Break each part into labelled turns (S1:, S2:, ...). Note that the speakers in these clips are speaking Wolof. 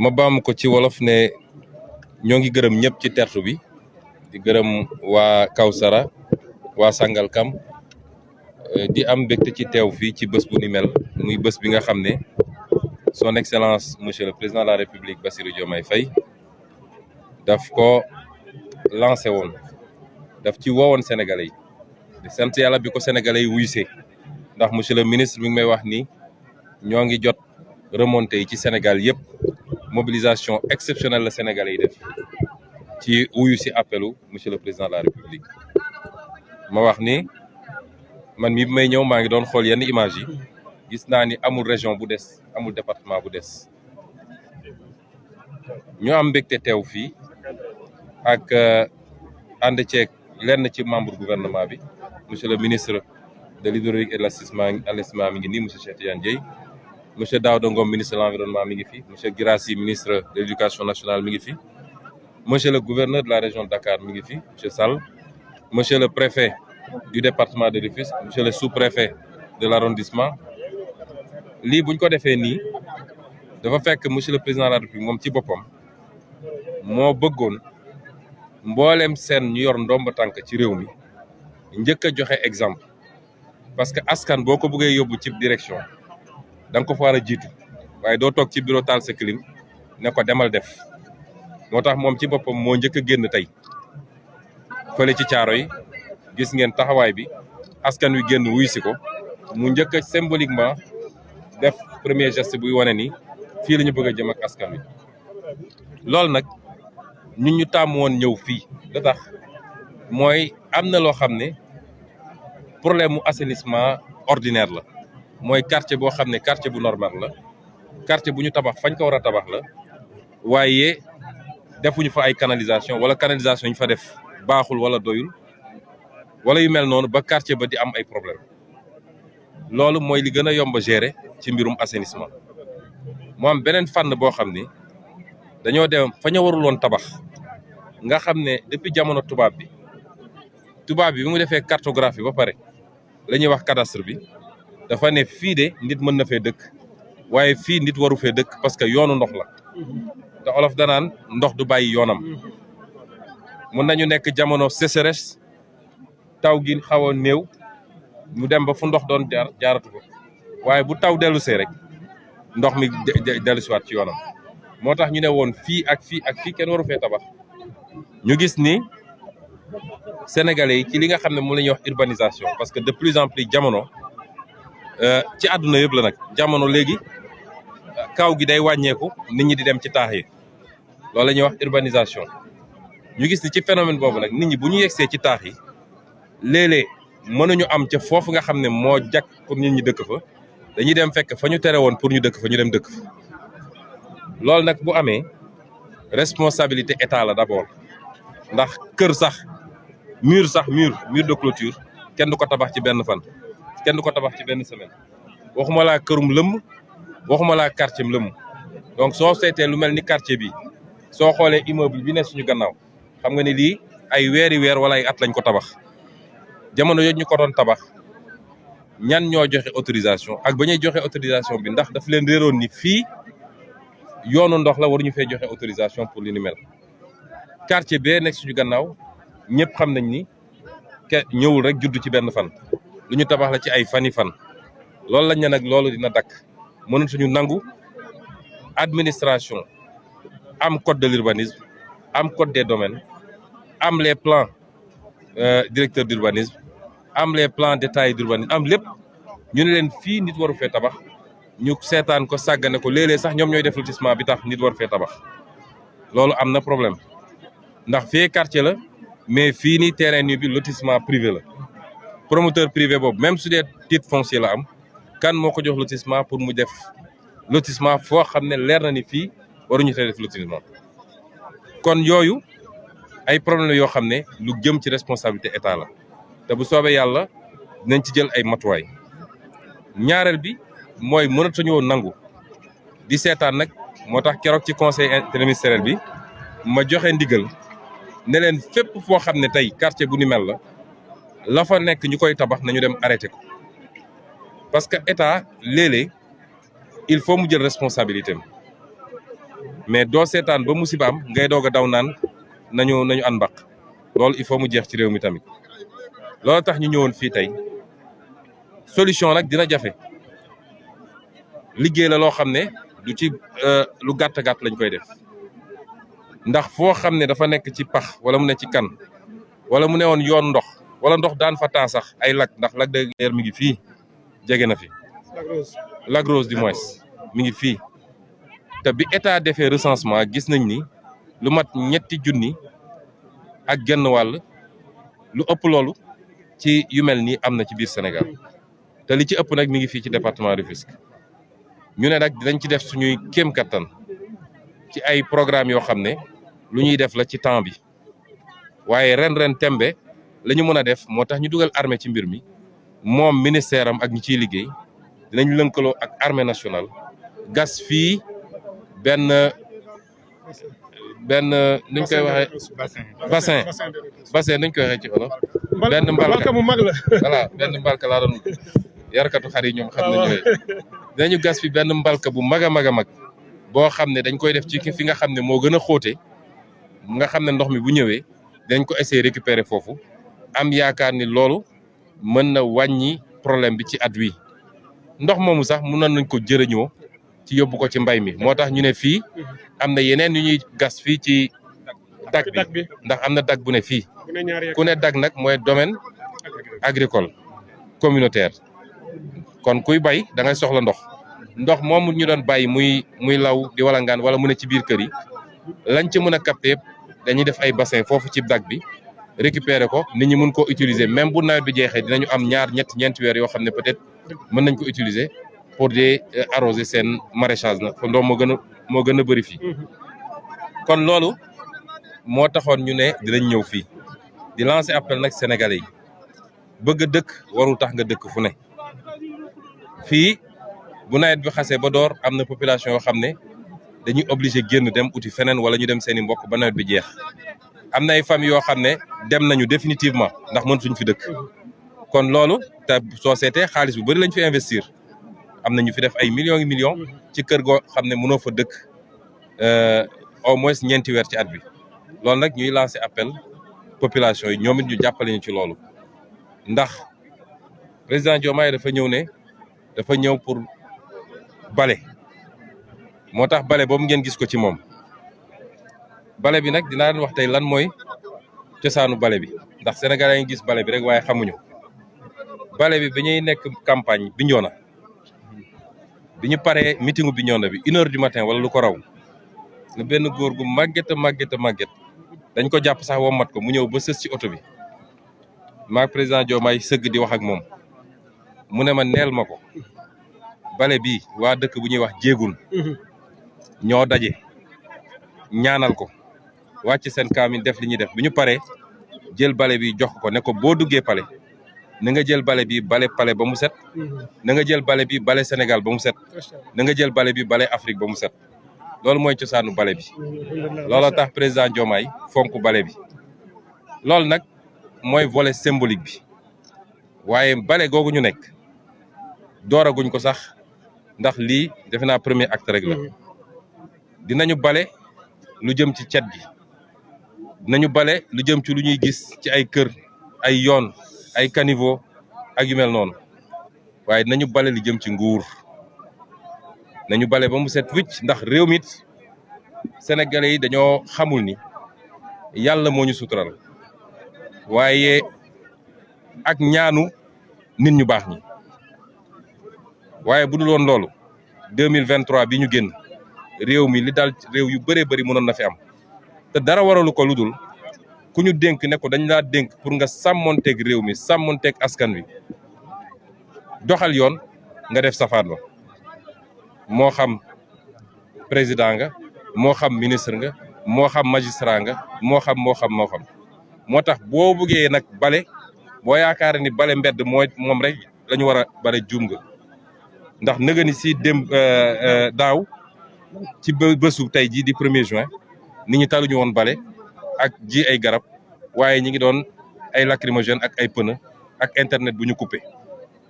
S1: ma baamu ko ci wolof ne ñoo ngi gërëm ñëpp ci tertu bi di gërëm waa Kawsara waa Sangalkam di am mbégte ci teew fii ci bés bu ni mel muy bés bi nga xam ne son excellence monsieur le président de la république Bassirou Diomaye Faye daf ko lancé woon daf ci woowoon sénégalais yi di sant yàlla bi ko sénégalais yi wuysee ndax monsieur le ministre mi ngi may wax ni ñoo ngi jot remontée yi ci Sénégal yëpp mobilisation exceptionnelle la sénégalais yi def ci wuyu si appelu monsieur le président de la république ma wax ni man mi may ñëw maa ngi doon xool yenn image yi gis naa ni amul région bu des amul département bu des ñu am mbégte teew fii ak ànd ceeg lenn ci membre gouvernement bi monsieur le ministre de l'hydraulique et de l'assainissement mi ngi nii monsieur Cheikh Tidiane Dièye monsieur Daouda Ngom ministre de l'environnement mi ngi fi monsieur Guirassy ministre de l'éducation nationale mi ngi fi monsieur le gouverneur de la région de Dakar mi ngi fi monsieur Sall monsieur le préfet du département de Rufisque monsieur le sous-préfet de l'arrondissement lii buñ ko defee nii dafa fekk monsieur le président de la République moom ci boppam moo bëggoon mboolem seen ñu yor ndomb tànk ci réew mi njëkk a joxe exemple parce que askan boo ko bëggee yóbbu ci direction da nga ko fa war a jiitu waaye doo toog ci bureau taal sa clim ne ko demal def moo tax moom ci boppam moo njëkk a génn tey fële ci caaro yi gis ngeen taxawaay bi askan wi génn wuy si ko mu njëkk a symboliquement def premier geste buy wane ni fii la ñu bëgg a jëm ak askan wi loolu nag ñun ñu tàmm woon ñëw fii da tax mooy am na loo xam ne problème mu assainissement ordinaire la mooy quartier boo xam ne quartier bu normal la quartier bu ñu tabax fañ ko war a tabax la waaye defuñu fa ay canalisation wala canalisation ñu fa def baaxul wala doyul wala yu mel noonu ba quartier ba di am ay problème loolu mooy li gën a yomb a gérer ci mbirum assainissement mu am beneen fànn boo xam ni dañoo dem fa ñu warul woon tabax nga xam ne depuis jamono tubaab bi mu defee cartographie ba pare la ñuy wax cadastre bi dafa ne fii de nit mën na fee dëkk waaye fii nit waru fee dëkk parce que yoonu ndox la te olof danaan ndox du bàyyi yoonam mun nañu nekk jamono sécheresse taw gi xaw a néew mu dem ba fu ndox doon jaaratu ko waaye bu taw dellusee rek ndox mi dellusiwaat ci yoonam moo tax ñu ne woon fii ak fii ak fii kenn waru fee tabax ñu gis ni sénégalais yi ci li nga xam ne moom la ñuy wax urbanisation parce que de plus en plus jamono ci àdduna yëpp la nag jamono léegi kaw gi day wàññeeku nit ñi di dem ci taax yi loolu la ñuy wax urbanisation ñu gis ni ci phénomène boobu nag nit ñi bu ñu yegsee ci taax yi léeg-léeg mënuñu am ca foofu nga xam ne moo jag pour nit ñi dëkk fa dañuy dem fekk fa ñu tere woon pour ñu dëkk fa ñu dem dëkk fa loolu nag bu amee responsabilité état la d'abord ndax kër sax mur de clôture kenn du ko tabax ci benn fan kenn du ko tabax ci benn semaine waxuma laa kërum lëmm waxuma laa quartier lëmm donc soo seetee lu mel ni quartier bi soo xoolee immeuble bi ne suñu gannaaw xam nga ni lii ay weeri weer wala ay at lañ ko tabax jamono yooyu ñu ko doon tabax ñan ñoo joxe autorisation ak ba ñuy joxe autorisation bi ndax daf leen réeroon ni fii yoonu ndox la waruñu fee joxe autorisation pour li ni mel quartier bee nekk suñu gannaaw ñëpp xam nañ ni ñëwul rek juddu ci benn fan lu ñu tabax la ci ay fani fan loolu lañ ne nag loolu dina dakk mënatuñu nangu administration am code de l'urbanisme am code des domaines am les plans directeurs d'urbanisme am les plans détaillés d'urbanisme am lépp ñu ne leen fii nit waru fee tabax ñu seetaan ko sàggane ko léeg-léeg sax ñoom ñooy def lotissement bi tax nit waru fee tabax loolu am na problème ndax fii quartier la mais fii nii terrain bi lotissement privé la promoteur privé boobu même su dee titre foncier la am kan moo ko jox lotissement pour mu def lotissement foo xam ne leer na ni fii waruñu fee def lotissement kon yooyu ay problème yoo xam ne lu jëm ci responsabilité état la te bu soobee yàlla dinañ ci jël ay matuwaay ñaareel bi mooy mënatuñoo nangu di seetaan nag moo tax keroog ci conseil interministériel bi ma joxe ndigal ne leen fépp foo xam ne tey quartier bu ni mel la fa nekk ñu koy tabax nañu dem arrêté ko parce que état léeg-léeg il faut mu jël responsabilité am mais doo seetaan ba musiba am ngay doog a daw naan nañu an mbaq loolu il faut mu jeex ci réew mi tamit loolu tax ñu ñëwoon fii tey solution nag dina jafe liggéey la loo xam ne du ci lu gàtt-gàtt lañ koy def ndax foo xam ne dafa nekk ci pax wala mu ne ci kan wala mu ne woon yoon ndox wala ndox daan fa taa sax ay lac ndax lac de Guiers mi ngi fii jege na fi Lac Rose du moins mi ngi fii te bi état defee recensement gis nañ ni lu mat 3 ak genn wàll lu ëpp loolu ci yu mel nii am na ci biir Sénégal te li ci ëpp nag mi ngi fii ci département Rufisque ñu ne nag dinañ ci def suñuy kéem kattan ci ay programme yoo xam ne lu ñuy def la ci temps bi waaye ren tembe la ñu mën a def moo tax ñu dugal armée ci mbir mi moom ministère am ak ñi ciy liggéey dinañ lënkaloo ak armée nationale gas fii benn nuñ koy waxee bassin nuñ koy waxee ci olof benn mbalka mu mag la voilà benn mbalka laa doon yarkatu xar yi ñoom xam nañ ñooy dinañu gas fi benn mbalka bu mag a mag a mag boo xam ne dañ koy def ci fi nga xam ne moo gën a xóote nga xam ne ndox mi bu ñëwee dañ ko essayer récupérer foofu am yaakaar ni loolu mën na wàññi problème bi ci at wi ndox moomu sax mun nañ ko jëriñoo ci yóbbu ko ci mbay mi moo tax ñu ne fii am na yeneen yu ñuy gas fii ci dag bi ndax am na dag bu ne fii ku ne dag nag mooy domaine agricole communautaire kon kuy bay da ngay soxla ndox moomu ñu doon bàyyi muy law di walangaan wala mu ne ci biir kër yi lañ ci mën a capter dañuy def ay bassin foofu ci dag bi récupérer ko nit ñi mën koo utiliser même bu nawet bi jeexee dinañu am ñeenti weer yoo xam ne peut-être mën nañ ko utiliser pour di arroser seen maraîchage na fa ndox moo gën a bëri fii kon loolu moo taxoon ñu ne dinañ ñëw fii di lancer appel nag sénégalais yi bëgg a dëkk warul tax nga dëkk fu ne fii bu nawet bi xasee ba door am na population yoo xam ne dañuy obligé génn dem uti feneen wala ñu dem seeni mbokk ba nawet bi jeex am na ay famille yoo xam ne dem nañu définitivement ndax mënatuñ fi dëkk kon loolu te soo seetee xaalis bu bëri lañ fi investir am na ñu fi def ay millions ci kër goo xam ne mënoo fa dëkk au moins 4 weer ci at bi loolu nag ñuy lancer appel population yi ñoom it ñu jàppale ñu ci loolu ndax président Diomaye dafa ñëw pour bale moo tax bale boobu ngeen gis ko ci moom bale bi nag dinaa leen wax tey lan mooy cosaanu bale bi ndax Sénégal yi ngi gis bale bi rek waaye xamuñu bale bi ba ñuy nekk campagne Bignona bi ñu paree meetingu Bignona bi 1 heure du matin wala lu ko raw nga benn góor gu màgget dañ ko jàpp sax wommat ko mu ñëw ba sës ci oto bi maag président Diomaye sëgg di wax ak moom mu ne ma neel ma ko bale bi waa dëkk bu ñuy wax jéegun ñoo daje ñaanal ko wàcc seen kaamin def li ñuy def bi ñu paree jël bale bi jox ko ne ko boo duggee pale na nga jël bale bi bale pale ba mu set na nga jël bale bi bale Sénégal ba mu set na nga jël bale bi bale Afrique ba mu set loolu mooy cosaanu bale bi looloo tax président Diomaye fonk bale bi loolu nag mooy volet symbolique bi waaye bale googu ñu nekk dooraguñ ko sax ndax lii defe naa premier acte rek la dinañu bale lu jëm ci cet gi dinañu bale lu jëm ci lu ñuy gis ci ay kër ay yoon ay caniveau ak yu mel noonu waaye dinañu bale lu jëm ci nguur nañu bale ba mu set wicc ndax réew mi it sénégalais yi dañoo xamul ni yàlla moo ñu sutural waaye ak ñaanu nit ñu baax ñi waaye bu dul woon loolu 2023 bi ñu génn réew mi li daal réew yu bëree bëri mënoon na fi am te dara waralu ko lu dul ku ñu dénk ne ko dañ laa dénk pour nga sàmmonteeg réew mi sàmmonteeg askan wi doxal yoon nga def safaan ba moo xam président nga moo xam ministre nga moo xam magistrat nga moo xam moo tax boo buggee nag bale boo yaakaar ni bale mbedd moom rek la ñu war a bale juum nga ndax nëga ni si dem daaw ci bésu tey jii di 1er juin nit ñi taluñu woon bale ak ji ay garab waaye ñi ngi doon ay lacrymogène ak ay pneu ak internet bu ñu coupé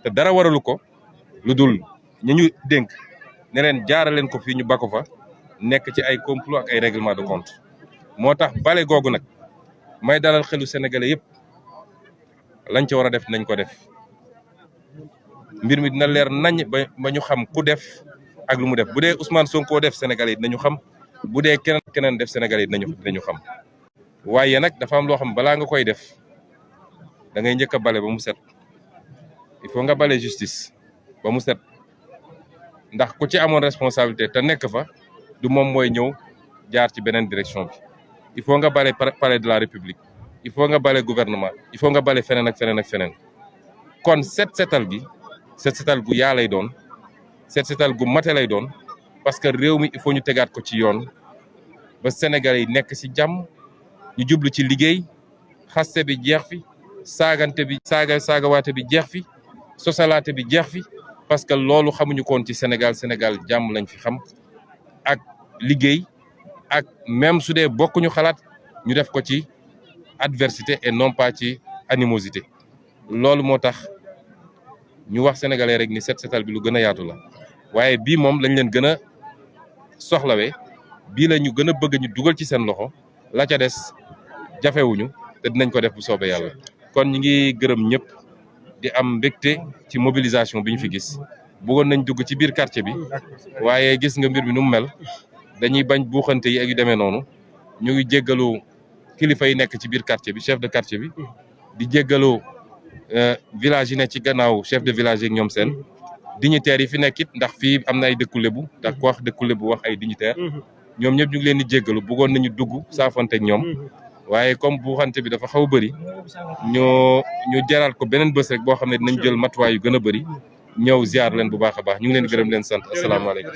S1: te dara waralu ko lu dul ñu dénk ne leen jaaraleen ko fii ñu bako fa nekk ci ay complot ak ay règlement de compte moo tax bale googu nag may dalal xelu sénégalais yëpp lañ ca war a def nañ ko def mbir mi dina leer nañ ba ñu xam ku def ak lu mu def bu dee Ousmane Sonko def sénégalais yi dinañu xam bu dee keneen def sénégalais yi dinañu xam waaye nag dafa am loo xam balaa nga koy def da ngay njëkk a bale ba mu set il faut nga bale justice ba mu set ndax ku ci amoon responsabilité te nekk fa du moom mooy ñëw jaar ci beneen direction bi il faut nga bale palais de la république il faut nga bale gouvernement il faut nga bale feneen ak feneen ak feneen kon setal gu yaa lay doon setal gu mate lay doon parce que réew mi il faut ñu tegaat ko ci yoon ba Sénégalais yi nekk ci jàmm ñu jublu ci liggéey xaste bi jeex fi saagante bi saagawaate bi jeex fi sosalaate bi jeex fi parce que loolu xamuñu koon ci Sénégal jàmm lañ fi xam ak liggéey ak même su dee bokkuñu xalaat ñu def ko ci adversité et non pas ci animosité loolu moo tax ñu wax sénégalais rek ni setal bi lu gën a yaatu la waaye bii moom lañ leen gën a soxlawee bii la ñu gën a bëgg ñu dugal ci seen loxo la ca des jafewuñu te dinañ ko def bu soobee yàlla kon ñi ngi gërëm ñëpp di am mbégte ci mobilisation bi ñu fi gis bëggoon nañ dugg ci biir quartier bi waaye gis nga mbir mi nu mu mel dañuy bañ buuxante yi ak yu demee noonu ñu ngi jéggalu kilifa yi nekk ci biir quartier bi chef de quartier bi di jéggalu village yi ne ci gannaaw chef de village yeeg ñoom seen dignitaires yi fi nekkit ndax fii am na ay dëkku lébu ndax ku wax dëkku lébu wax ay dignitaires ñoom ñëpp ñu ngi leen di jéggalu bëggoon nañu dugg saafante ak ñoom waaye comme buuxante bi dafa xaw a bëri ñu jaral ko beneen bés rek boo xam ne dinañ jël matuwaay yu gën a bëri ñëw ziar leen bu baax a baax ñu ngi leen gërëm leen sant asalaamaaleykum